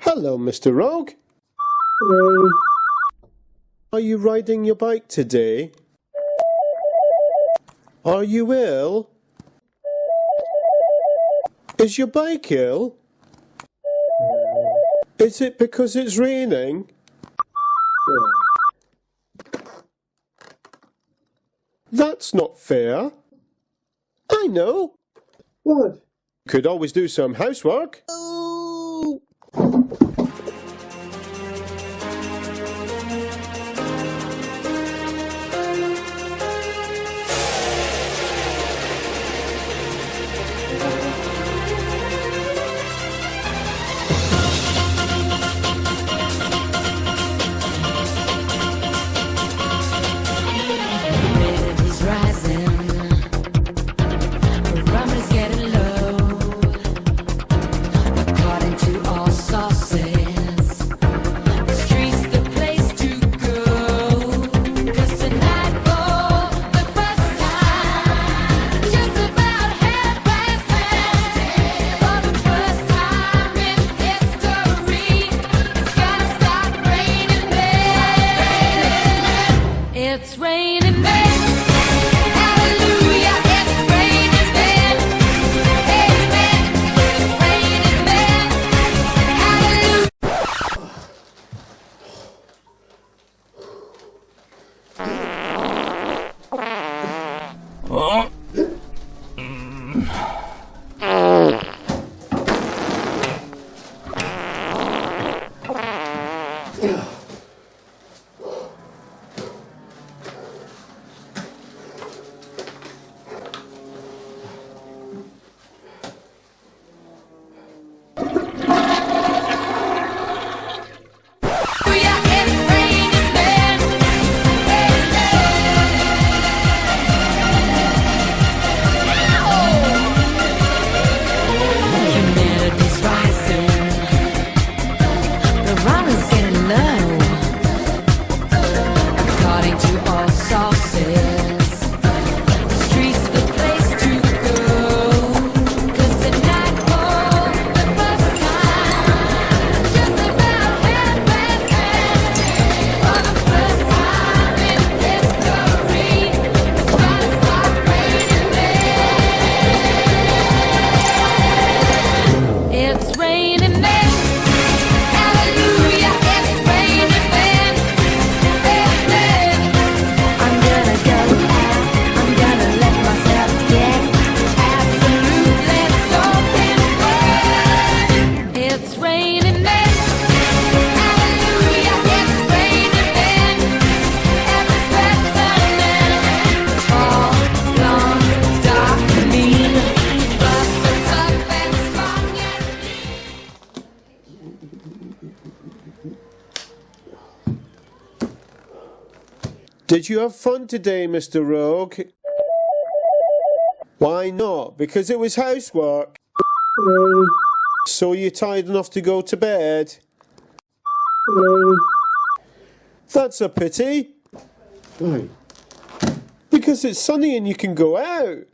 Hello, Mr. Rogue. Hello. Are you riding your bike today? Are you ill? Is your bike ill? Is it because it's raining? That's not fair. I know. What? Could always do some housework. It's raining men. Hallelujah, it's raining men. Amen. It's raining men. Hallelujah. Did you have fun today, Mr. Rogue? Why not? Because it was housework. Hello. So you're tired enough to go to bed? Hello. That's a pity. Why? Because it's sunny and you can go out.